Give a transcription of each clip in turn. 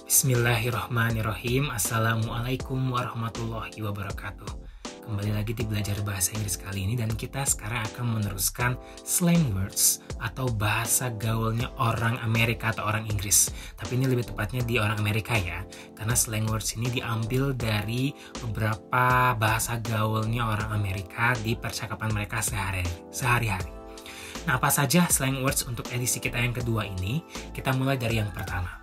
Bismillahirrahmanirrahim. Assalamualaikum warahmatullahi wabarakatuh. Kembali lagi di belajar bahasa Inggris kali ini, dan kita sekarang akan meneruskan slang words atau bahasa gaulnya orang Amerika atau orang Inggris. Tapi ini lebih tepatnya di orang Amerika ya, karena slang words ini diambil dari beberapa bahasa gaulnya orang Amerika di percakapan mereka sehari-hari. Nah, apa saja slang words untuk edisi kita yang kedua ini? Kita mulai dari yang pertama.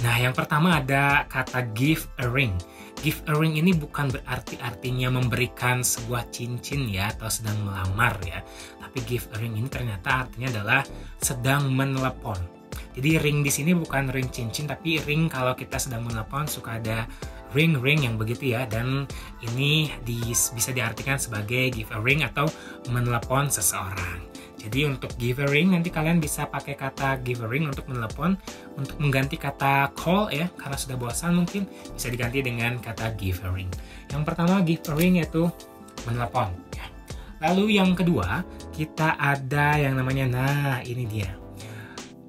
Nah, yang pertama ada kata give a ring. Give a ring ini bukan berarti artinya memberikan sebuah cincin ya, atau sedang melamar ya. Tapi give a ring ini ternyata artinya adalah sedang menelepon. Jadi ring di sini bukan ring cincin, tapi ring kalau kita sedang menelepon suka ada ring yang begitu ya. Dan ini bisa diartikan sebagai give a ring atau menelepon seseorang. Jadi untuk give a ring nanti kalian bisa pakai kata give a ring untuk menelepon. Untuk mengganti kata call ya, karena sudah bosan mungkin bisa diganti dengan kata give a ring. Yang pertama give a ring yaitu menelepon ya. Lalu yang kedua kita ada yang namanya, nah ini dia.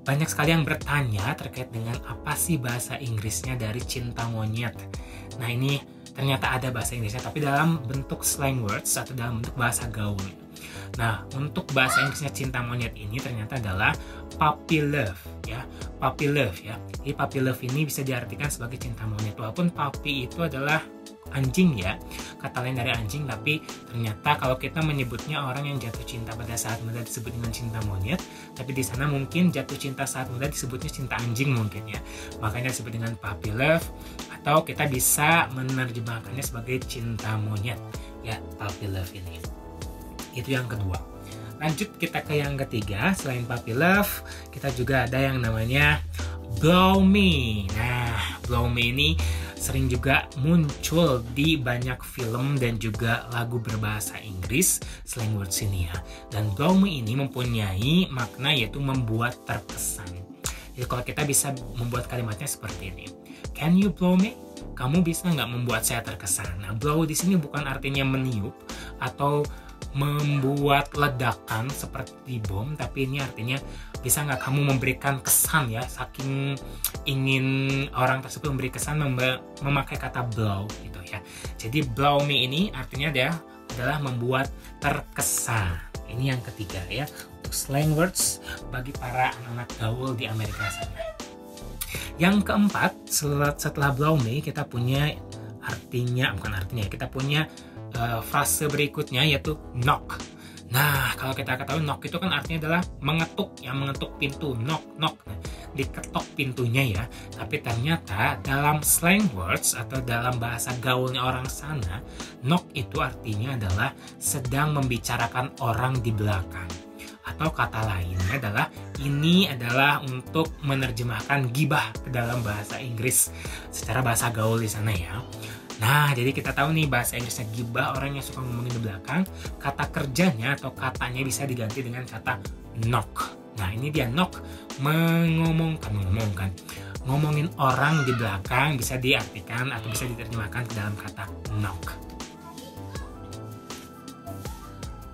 Banyak sekali yang bertanya terkait dengan apa sih bahasa Inggrisnya dari cinta monyet. Nah ini ternyata ada bahasa Inggrisnya, tapi dalam bentuk slang words atau dalam bentuk bahasa gaul. Nah, untuk bahasa Inggrisnya cinta monyet ini ternyata adalah puppy love ya. Puppy love ya. Jadi puppy love ini bisa diartikan sebagai cinta monyet. Walaupun puppy itu adalah anjing ya, kata lain dari anjing, tapi ternyata kalau kita menyebutnya orang yang jatuh cinta pada saat muda disebut dengan cinta monyet, tapi di sana mungkin jatuh cinta saat muda disebutnya cinta anjing mungkin ya. Makanya disebut dengan puppy love, atau kita bisa menerjemahkannya sebagai cinta monyet ya, puppy love ini. Itu yang kedua. Lanjut kita ke yang ketiga. Selain puppy love, kita juga ada yang namanya blow me. Nah, blow me ini sering juga muncul di banyak film dan juga lagu berbahasa Inggris slang words ini ya. Dan blow me ini mempunyai makna yaitu membuat terkesan. Jadi kalau kita bisa membuat kalimatnya seperti ini. Can you blow me? Kamu bisa nggak membuat saya terkesan? Nah, blow di sini bukan artinya meniup atau membuat ledakan seperti bom, tapi ini artinya bisa nggak kamu memberikan kesan ya, saking ingin orang tersebut memberi kesan memakai kata blow gitu ya. Jadi blow me ini artinya adalah membuat terkesan. Ini yang ketiga ya, untuk slang words bagi para anak-anak gaul di Amerika sana. Yang keempat, setelah blow me kita punya kita punya frase berikutnya yaitu knock. Nah, kalau kita ketahui knock itu kan artinya adalah mengetuk, yang mengetuk pintu, knock. Nah, diketok pintunya ya. Tapi ternyata dalam slang words atau dalam bahasa gaulnya orang sana, knock itu artinya adalah sedang membicarakan orang di belakang. Atau kata lainnya adalah ini adalah untuk menerjemahkan gibah ke dalam bahasa Inggris secara bahasa gaul di sana ya. Nah, jadi kita tahu nih bahasa Inggrisnya gibah, orang yang suka ngomongin di belakang. Kata kerjanya atau katanya bisa diganti dengan kata knock. Nah, ini dia knock, ngomongin orang di belakang bisa diartikan atau bisa diterjemahkan ke dalam kata knock.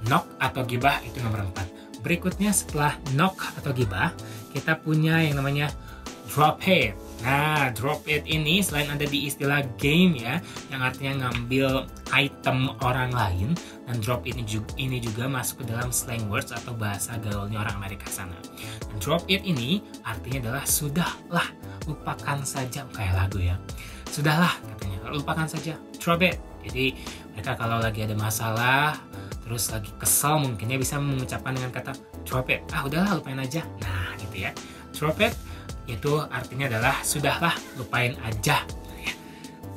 Knock atau gibah itu nomor 4. Berikutnya setelah knock atau gibah, kita punya yang namanya drop it. Nah, drop it ini selain ada di istilah game ya, yang artinya ngambil item orang lain, dan drop it ini juga masuk ke dalam slang words atau bahasa gaulnya orang Amerika sana. Dan drop it ini artinya adalah sudahlah, lupakan saja, kayak lagu ya. Sudahlah katanya, lupakan saja, drop it. Jadi mereka kalau lagi ada masalah, terus lagi kesal mungkinnya bisa mengucapkan dengan kata drop it. Ah, udahlah, lupain aja. Nah, gitu ya. Drop it itu artinya adalah sudahlah, lupain aja ya,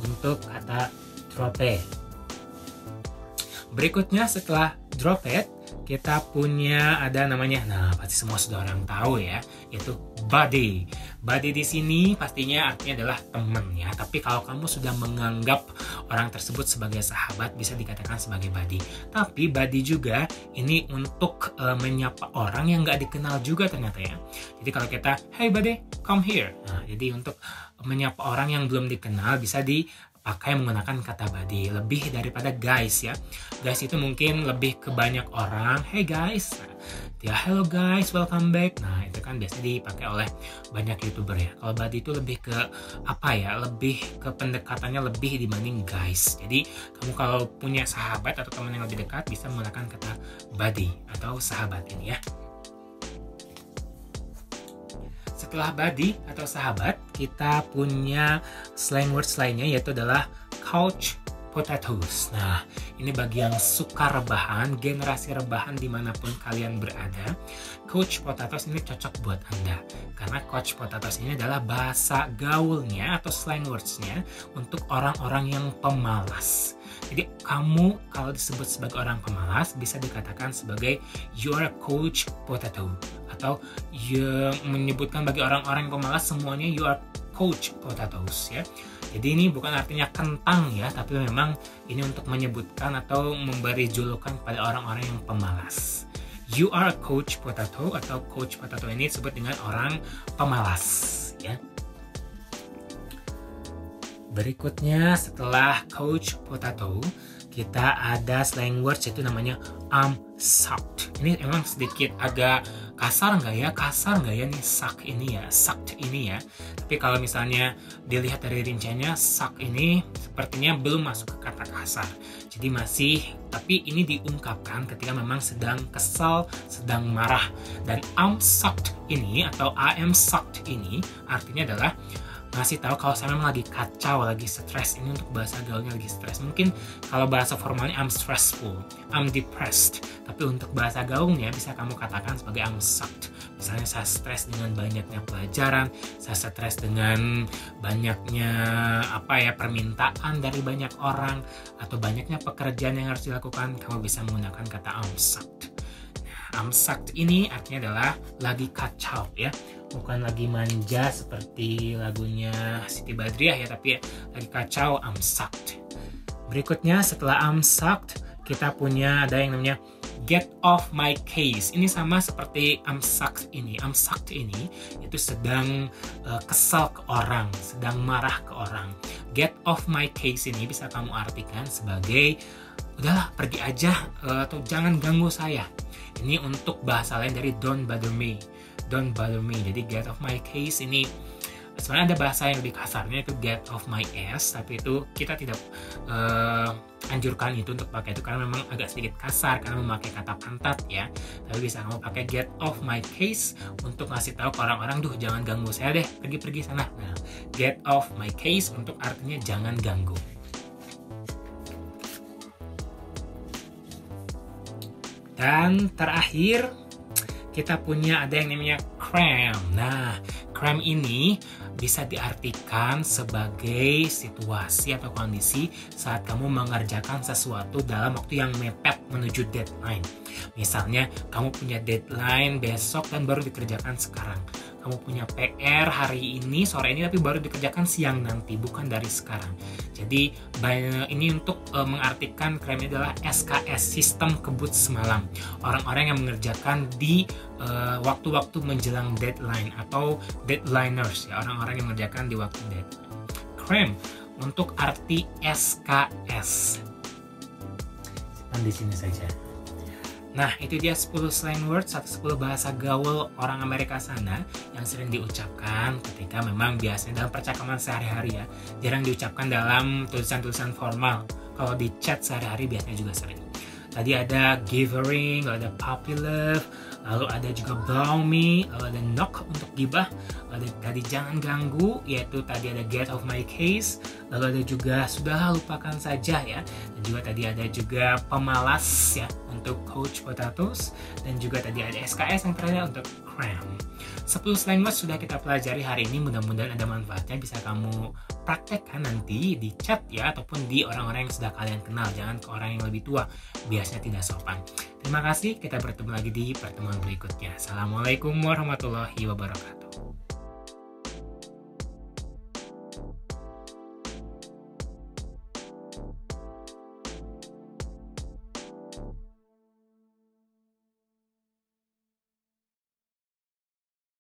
untuk kata drop it. Berikutnya setelah drop it kita punya ada namanya, nah pasti semua sudah orang tahu ya, yaitu buddy. Buddy di sini pastinya artinya adalah teman ya. Tapi kalau kamu sudah menganggap orang tersebut sebagai sahabat, bisa dikatakan sebagai buddy. Tapi buddy juga ini untuk menyapa orang yang nggak dikenal juga ternyata ya. Jadi kalau kita, hey buddy, come here. Nah, jadi untuk menyapa orang yang belum dikenal bisa pakai menggunakan kata buddy, lebih daripada guys ya. Guys itu mungkin lebih ke banyak orang, hey guys, ya hello guys, welcome back. Nah itu kan biasanya dipakai oleh banyak YouTuber ya. Kalau buddy itu lebih ke apa ya, lebih ke pendekatannya lebih dibanding guys. Jadi kamu kalau punya sahabat atau teman yang lebih dekat bisa menggunakan kata buddy atau sahabat ini ya. Setelah buddy atau sahabat, kita punya slang words lainnya yaitu adalah couch potatoes. Nah, ini bagi yang suka rebahan, generasi rebahan dimanapun kalian berada, couch potatoes ini cocok buat Anda. Karena couch potatoes ini adalah bahasa gaulnya atau slang words-nya untuk orang-orang yang pemalas. Jadi kamu kalau disebut sebagai orang pemalas bisa dikatakan sebagai you are a couch potato. Atau yang menyebutkan bagi orang-orang yang pemalas semuanya you are couch potatoes ya. Jadi ini bukan artinya kentang ya, tapi memang ini untuk menyebutkan atau memberi julukan kepada orang-orang yang pemalas. You are a couch potato atau couch potato ini disebut dengan orang pemalas ya. Berikutnya setelah couch potato kita ada slang words yaitu namanya I'm sucked. Ini emang sedikit agak kasar nggak ya? Kasar nggak ya nih suck ini ya? Sucked ini ya. Tapi kalau misalnya dilihat dari rinciannya suck ini sepertinya belum masuk ke kata kasar. Jadi masih, tapi ini diungkapkan ketika memang sedang kesal, sedang marah. Dan I'm sucked ini atau I am sucked ini artinya adalah ngasih tahu kalau saya memang lagi kacau, lagi stres. Ini untuk bahasa gaulnya lagi stres. Mungkin kalau bahasa formalnya I'm stressful, I'm depressed. Tapi untuk bahasa gaulnya bisa kamu katakan sebagai I'm sucked. Misalnya saya stres dengan banyaknya pelajaran, saya stres dengan banyaknya permintaan dari banyak orang atau banyaknya pekerjaan yang harus dilakukan. Kamu bisa menggunakan kata I'm sucked. I'm sucked ini artinya adalah lagi kacau ya, bukan lagi manja seperti lagunya Siti Badriah ya, tapi lagi kacau, I'm sucked. Berikutnya setelah I'm sucked kita punya ada yang namanya get off my case. Ini sama seperti I'm sucked ini. I'm sucked ini itu sedang kesal ke orang, sedang marah ke orang. Get off my case ini bisa kamu artikan sebagai udahlah pergi aja atau jangan ganggu saya. Ini untuk bahasa lain dari don't bother me. Don't bother me. Jadi get off my case ini sebenarnya ada bahasa yang lebih kasarnya itu get off my ass, tapi itu kita tidak anjurkan itu untuk pakai itu karena memang agak sedikit kasar karena memakai kata pantat ya. Tapi bisa kamu pakai get off my case untuk ngasih tahu ke orang-orang, duh jangan ganggu saya deh, pergi sana. Nah, get off my case untuk artinya jangan ganggu. Dan terakhir kita punya ada yang namanya cram. Nah, cram ini bisa diartikan sebagai situasi atau kondisi saat kamu mengerjakan sesuatu dalam waktu yang mepet menuju deadline. Misalnya, kamu punya deadline besok dan baru dikerjakan sekarang. Kamu punya PR hari ini, sore ini, tapi baru dikerjakan siang nanti, bukan dari sekarang. Jadi, ini untuk mengartikan cram ini adalah SKS, sistem kebut semalam. Orang-orang yang mengerjakan di waktu-waktu menjelang deadline atau deadliners, ya, orang-orang yang mengerjakan di waktu deadline. Cram untuk arti SKS. Simpan di sini saja. Nah, itu dia 10 slang words atau 10 bahasa gaul orang Amerika sana yang sering diucapkan ketika memang biasanya dalam percakapan sehari-hari ya. Jarang diucapkan dalam tulisan-tulisan formal. Kalau di chat sehari-hari biasanya juga sering. Tadi ada give a ring, lalu ada puppy love, lalu ada juga blow me, lalu ada knock untuk gibah, lalu tadi jangan ganggu, yaitu tadi ada get off my case, lalu ada juga sudahlah lupakan saja ya, dan juga tadi ada juga pemalas ya untuk coach potatoes, dan juga tadi ada SKS yang terakhir untuk cram. 10 slang words sudah kita pelajari hari ini, mudah-mudahan ada manfaatnya, bisa kamu praktekkan nanti di chat ya, ataupun di orang-orang yang sudah kalian kenal, jangan ke orang yang lebih tua, biasanya tidak sopan. Terima kasih, kita bertemu lagi di pertemuan berikutnya. Assalamualaikum warahmatullahi wabarakatuh.